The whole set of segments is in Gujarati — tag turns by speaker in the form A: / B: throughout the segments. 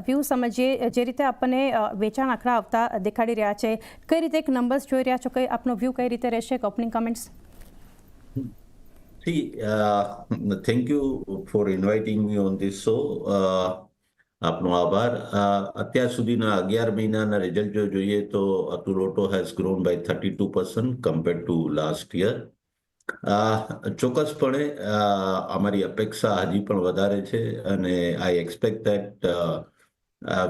A: વ્યૂ સમજીએ, જે રીતે આપણને વેચાણ આંકડા આવતા દેખાડી રહ્યા છે, કઈ રીતે એક નંબર્સ જોઈ રહ્યા છો, કઈ આપનો વ્યૂ કઈ રીતે રહેશે? Opening comments.
B: See, thank you for inviting me on this show. આપનો આભાર. અત્યાર સુધીના 11 મહિનાના રિઝલ્ટ જો જોઈએ તો Atul Auto has grown by 32% compared to last year. ચોક્કસપણે અમારી અપેક્ષા હજી પણ વધારે છે અને I expect that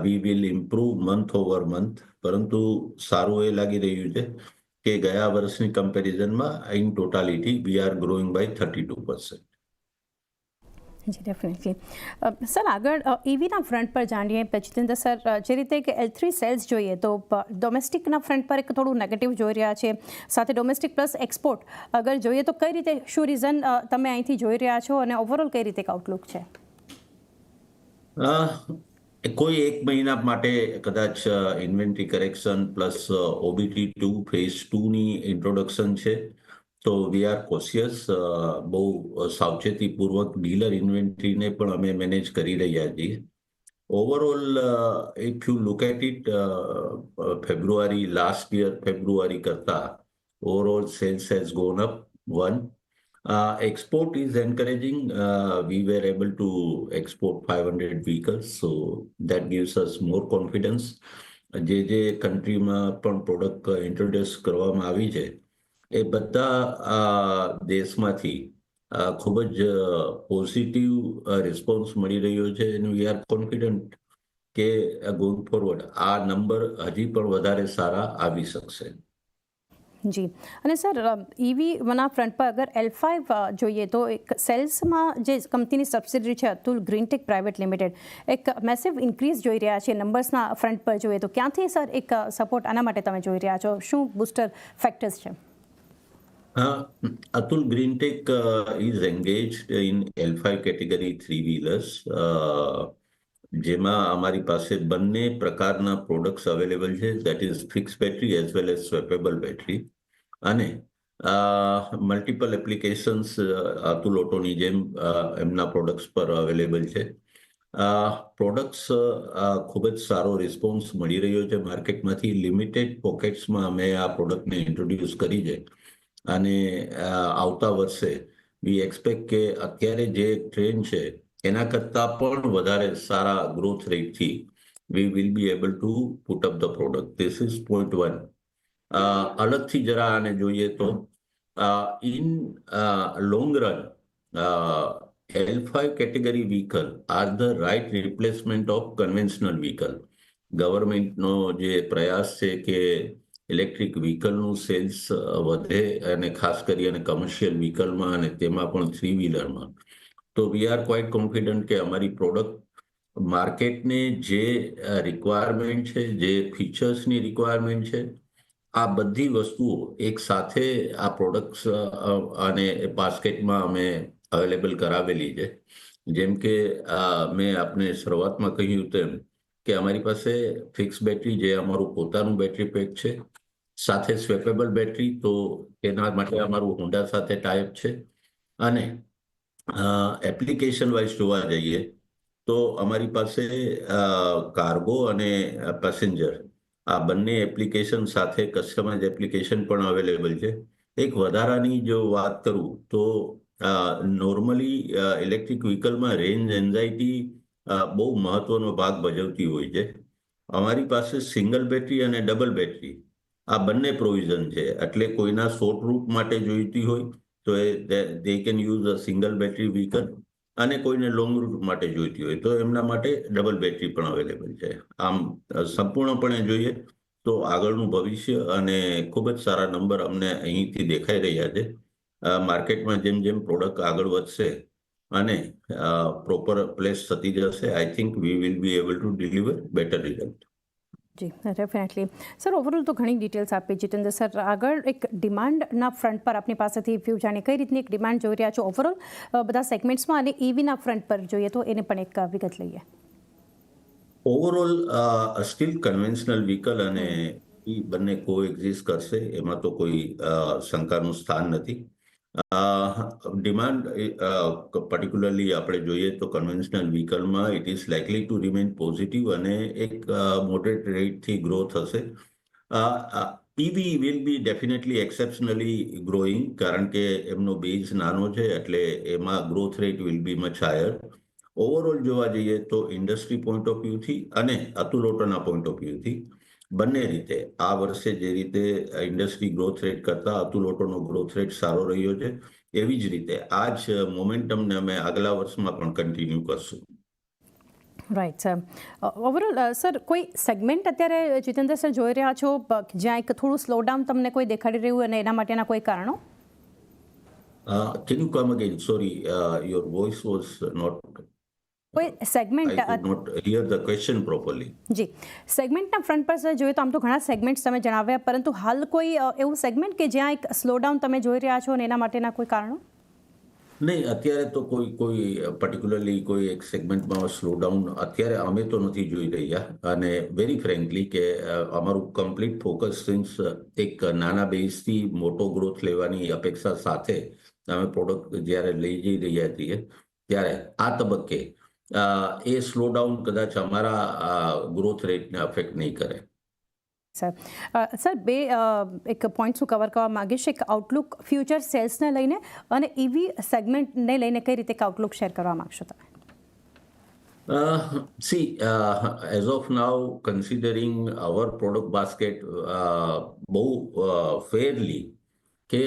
B: we will improve month over month. પરંતુ સારું એ લાગી રહ્યું છે કે ગયા વર્ષની કમ્પેરિઝનમાં in totality we are growing by 32%.
A: જી ડેફિનેટલી. સર, આગળ ઈવીના ફ્રન્ટ પર જાણીએ જીતેન્દ્ર સર, જે રીતે કે L3 સેલ્સ જોઈએ તો ડોમેસ્ટિકના ફ્રન્ટ પર એક થોડું નેગેટિવ જોઈ રહ્યા છે, સાથે ડોમેસ્ટિક પ્લસ એક્સપોર્ટ અગર જોઈએ તો કઈ રીતે, શું રીઝન તમે અહીંથી જોઈ રહ્યા છો અને ઓવરઓલ કઈ રીતે આઉટલુક છે?
B: કોઈ એક મહિના માટે કદાચ inventory correction plus OBT2 phase 2ની ઇન્ટ્રોડક્શન છે, તો વી આર કોશિયસ. બહુ સાવચેતીપૂર્વક ડીલર ઇન્વેન્ટરીને પણ અમે મેનેજ કરી રહ્યા છીએ. Overall if you look at it, February last year February કરતા overall sales has gone up 1. Export is encouraging. We were able to export 500 vehicles, so that gives us more confidence. જે કન્ટ્રીમાં પણ પ્રોડક્ટ ઇન્ટ્રોડ્યુસ કરવામાં આવી છે એ બધા દેશમાંથી ખૂબ જ પોઝિટિવ રિસ્પોન્સ મળી રહ્યો છે અને વી આર કોન્ફિડન્ટ કે ગોઈંગ ફોરવર્ડ આ નંબર હજી પણ વધારે સારા આવી શકશે.
A: જી. અને સર, ઈવીના ફ્રન્ટ પર અગર L5 જોઈએ તો એક સેલ્સમાં જે કંપનીની સબસિડરી છે અતુલ ગ્રીનટેક પ્રાઇવેટ લિમિટેડ, એક મેસિવ ઇન્ક્રીઝ જોઈ રહ્યા છે નંબર્સના ફ્રન્ટ પર જોઈએ તો ક્યાંથી સર એક સપોર્ટ આના માટે તમે જોઈ રહ્યા છો? શું બૂસ્ટર ફેક્ટર્સ છે?
B: Atul Greentech is engaged in L5 category three-wheelers. જેમાં અમારી પાસે બંને પ્રકારના પ્રોડક્ટ્સ અવેલેબલ છે, that is fix battery as well as swappable battery. અને મલ્ટિપલ એપ્લિકેશન્સ અતુલ ઓટોની જેમ એમના પ્રોડક્ટ્સ પર અવેલેબલ છે. પ્રોડક્ટ્સ ખૂબ જ સારો રિસ્પોન્સ મળી રહ્યો છે માર્કેટમાંથી. લિમિટેડ પોકેટ્સમાં અમે આ પ્રોડક્ટને ઇન્ટ્રોડ્યુસ કરી છે અને આવતા વર્ષે વી એક્સપેક્ટ કે અત્યારે જે ટ્રેન્ડ છે એના કરતાં પણ વધારે સારા ગ્રોથ રેટથી we will be able to put up the product. This is point 1. અલગથી જરા આને જોઈએ તો in long run L5 category vehicle are the right replacement of conventional vehicle. ગવર્મેન્ટનો જે પ્રયાસ છે કે ઇલેક્ટ્રિક વ્હીકલનું સેલ્સ વધે અને ખાસ કરી અને કમર્શિયલ વ્હીકલમાં અને તેમાં પણ થ્રી વ્હીલરમાં, તો વી આર ક્વાઇટ કોન્ફિડન્ટ કે અમારી પ્રોડક્ટ માર્કેટને જે રિક્વાયરમેન્ટ છે, જે ફીચર્સની રિક્વાયરમેન્ટ છે, આ બધી વસ્તુઓ એક સાથે આ પ્રોડક્ટ્સ અને બાસ્કેટમાં અમે અવેલેબલ કરાવેલી છે. જેમ કે મેં આપને શરૂઆતમાં કહ્યું તેમ કે અમારી પાસે ફિક્સ બેટરી, જે અમારું પોતાનું બેટરી પેક છે, સાથે સ્વેપેબલ બેટરી, તો એના માટે અમારું હોન્ડા સાથે ટાઈપ છે. અને એપ્લિકેશન વાઇઝ જોવા જઈએ તો અમારી પાસે કાર્ગો અને પેસેન્જર આ બંને એપ્લિકેશન સાથે કસ્ટમાઇઝ એપ્લિકેશન પણ અવેલેબલ છે. એક વધારાની જો વાત કરું તો નોર્મલી ઇલેક્ટ્રિક વ્હીકલમાં રેન્જ એન્ઝાઇટી બહુ મહત્વનો ભાગ ભજવતી હોય છે. અમારી પાસે સિંગલ બેટરી અને ડબલ બેટરી આ બંને પ્રોવિઝન છે. એટલે કોઈના શોર્ટ રૂટ માટે જોઈતી હોય તો they can use a single battery vehicle, અને કોઈને લોંગ રૂટ માટે જોઈતી હોય તો એમના માટે ડબલ બેટરી પણ અવેલેબલ છે. આમ સંપૂર્ણપણે જોઈએ તો આગળનું ભવિષ્ય અને ખૂબ જ સારા નંબર અમને અહીંથી દેખાઈ રહ્યા છે. માર્કેટમાં જેમ જેમ પ્રોડક્ટ આગળ વધશે અને પ્રોપર પ્લેસ થતી જશે, I think we will be able to deliver better result.
A: જી ડેફિનેટલી. સર, ઓવરઓલ તો ઘણી ડિટેલ્સ આપી જીતેન્દ્ર સર. આગળ એક ડિમાન્ડના ફ્રન્ટ પર આપની પાસેથી વ્યૂ જાણીએ, કઈ રીતની એક ડિમાન્ડ જોઈ રહ્યા છો ઓવરઓલ બધા સેગમેન્ટ્સમાં, અને ઈવીના ફ્રન્ટ પર જોઈએ તો એને પણ એક વિગત લઈએ.
B: ઓવરઓલ સ્ટીલ કન્વેન્શનલ વ્હીકલ અને બંને કો એક્ઝિસ્ટ કરશે, એમાં તો કોઈ શંકાનું સ્થાન નથી. ડિમાન્ડ પર્ટિક્યુલરલી આપણે જોઈએ તો કન્વેન્શનલ વ્હીકલમાં it is likely to remain positive અને એક મોડરેટ રેટથી ગ્રો થશે. EV will be definitely exceptionally growing કારણ કે એમનો બેઝ નાનો છે એટલે એમાં growth rate will be much higher. Overall જોવા જઈએ તો ઇન્ડસ્ટ્રી પોઈન્ટ ઓફ વ્યૂથી અને અતુલ ઓટોના પોઈન્ટ ઓફ વ્યૂથી બંને રીતે આ વર્ષે જે રીતે ઇન્ડસ્ટ્રી ગ્રોથ રેટ કરતા અતુલ ઓટોનો ગ્રોથ રેટ સારો રહ્યો છે એવી જ રીતે આ જ મોમેન્ટમને અમે આગલા વર્ષમાં પણ કન્ટિન્યુ કરશું.
A: Right sir. ઓવરઓલ સર કોઈ સેગમેન્ટ અત્યારે જીતેન્દ્ર સર જોઈ રહ્યા છો જ્યાં એક થોડું સ્લો ડાઉન તમને કોઈ દેખાડી રહ્યું અને એના માટેના કોઈ કારણો?
B: Can you come again? Sorry, your voice was not.
A: કોઈ segment
B: I could not hear the question properly.
A: જી, સેગમેન્ટના ફ્રન્ટ પર સર જોઈએ તો આમ તો ઘણા સેગમેન્ટ્સ તમે જણાવ્યા, પરંતુ હાલ કોઈ એવું સેગમેન્ટ કે જ્યાં એક સ્લો ડાઉન તમે જોઈ રહ્યા છો અને એના માટેના કોઈ કારણો?
B: નહીં, અત્યારે તો કોઈ પર્ટિક્યુલરલી કોઈ એક સેગમેન્ટમાં સ્લો ડાઉન અત્યારે અમે તો નથી જોઈ રહ્યા અને વેરી ફ્રેન્કલી કે અમારું કમ્પ્લીટ ફોકસ સિન્સ એક નાના બેઝથી મોટો ગ્રોથ લેવાની અપેક્ષા સાથે અમે પ્રોડક્ટ જ્યારે લઈ જઈ રહ્યા છીએ ત્યારે આ તબક્કે એ સ્લો ડાઉન કદાચ અમારા ગ્રોથ રેટને અફેક્ટ નહીં કરે.
A: સર બે એક પોઈન્ટ હું કવર કરવા માંગીશ, એક આઉટલુક ફ્યુચર સેલ્સને લઈને અને ઈવી સેગમેન્ટને લઈને કઈ રીતે આઉટલુક શેર કરવા માંગશો તમે?
B: See, as of now, considering our product basket, બહુ fairly કે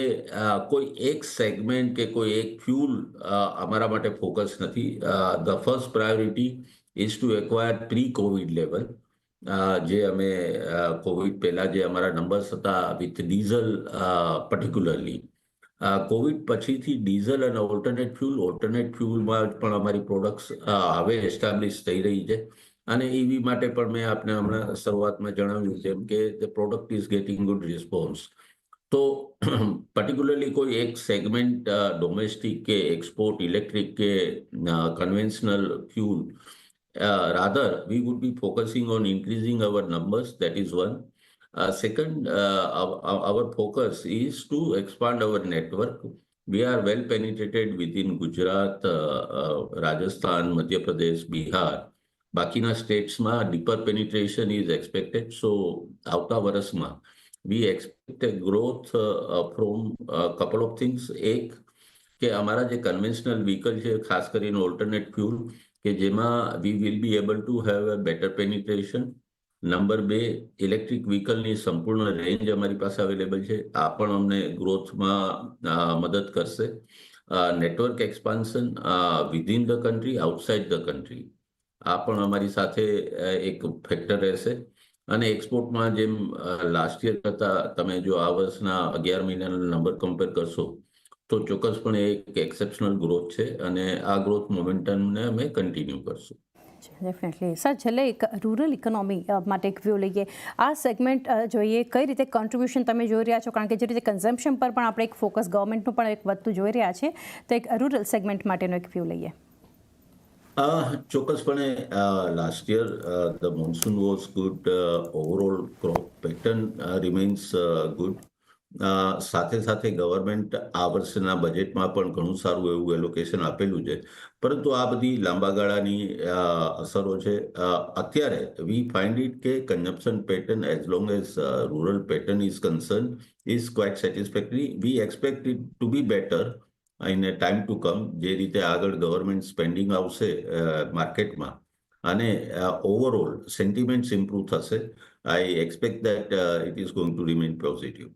B: કોઈ એક સેગમેન્ટ કે કોઈ એક ફ્યુલ અમારા માટે ફોકસ નથી. The first priority is to acquire pre covid level, જે અમે કોવિડ પહેલા જે અમારા નંબર્સ હતા વિથ ડીઝલ પર્ટિક્યુલરલી. કોવિડ પછીથી ડીઝલ અને ઓલ્ટરનેટ ફ્યુલમાં પણ અમારી પ્રોડક્ટ્સ હવે એસ્ટાબ્લિશ થઈ રહી છે અને ઈવી માટે પણ મેં આપને હમણાં શરૂઆતમાં જણાવ્યું તેમ કે the product is getting good response. તો પર્ટિક્યુલરલી કોઈ એક સેગમેન્ટ ડોમેસ્ટિક કે એક્સપોર્ટ ઇલેક્ટ્રિક કે conventional fuel, rather we would be focusing on increasing our numbers. That is one. Second, our focus is to expand our network. We are well penetrated within Gujarat, Rajasthan, Madhya Pradesh, Bihar. બાકીના સ્ટેટ્સમાં ડીપર પેનિટ્રેશન ઇઝ એક્સપેક્ટેડ. સો આવતા વર્ષમાં we expect a growth from a couple of things. એક કે અમારા જે કન્વેન્શનલ વ્હીકલ છે ખાસ કરીને ઓલ્ટરનેટ ફ્યુલ કે જેમાં we will be able to have a better penetration. Number 2, electric વ્હીકલની સંપૂર્ણ રેન્જ અમારી પાસે અવેલેબલ છે, આ પણ અમને ગ્રોથમાં મદદ કરશે. Network expansion within the country, outside the country, આ પણ અમારી સાથે એક ફેક્ટર રહેશે. અને એક્સપોર્ટમાં જેમ લાસ્ટ યર કરતાં તમે જો આ વર્ષના 11 મહિનાના નંબર કમ્પેર કરશો તો ચોક્કસપણે એક એક્સેપ્શનલ ગ્રોથ છે અને આ ગ્રોથ મોમેન્ટમને અમે કન્ટિન્યુ કરશું.
A: ડેફિનેટલી. સર, છેલ્લે એક રૂરલ ઇકોનોમી માટે એક વ્યૂ લઈએ. આ સેગમેન્ટ જોઈએ કઈ રીતે કોન્ટ્રીબ્યુશન તમે જોઈ રહ્યા છો, કારણ કે જે રીતે કન્ઝમ્પશન પર પણ આપણે એક ફોકસ ગવર્મેન્ટનું પણ એક વધતું જોઈ રહ્યા છે, તો એક રૂરલ સેગમેન્ટ માટેનો એક વ્યૂ લઈએ.
B: ચોક્કસપણે last year the monsoon was good, overall crop pattern remains good. સાથે સાથે ગવર્મેન્ટ આ વર્ષના બજેટમાં પણ ઘણું સારું એવું એલોકેશન આપેલું છે, પરંતુ આ બધી લાંબા ગાળાની અસરો છે. અત્યારે વી ફાઇન્ડ ઇટ કે consumption pattern as long as rural pattern is concern is quite satisfactory. We expect it to be better in a time to come. જે રીતે આગળ ગવર્મેન્ટ સ્પેન્ડિંગ આવશે માર્કેટમાં અને ઓવરઓલ સેન્ટિમેન્ટ્સ ઇમ્પ્રૂવ થશે, I expect that it is going to remain positive.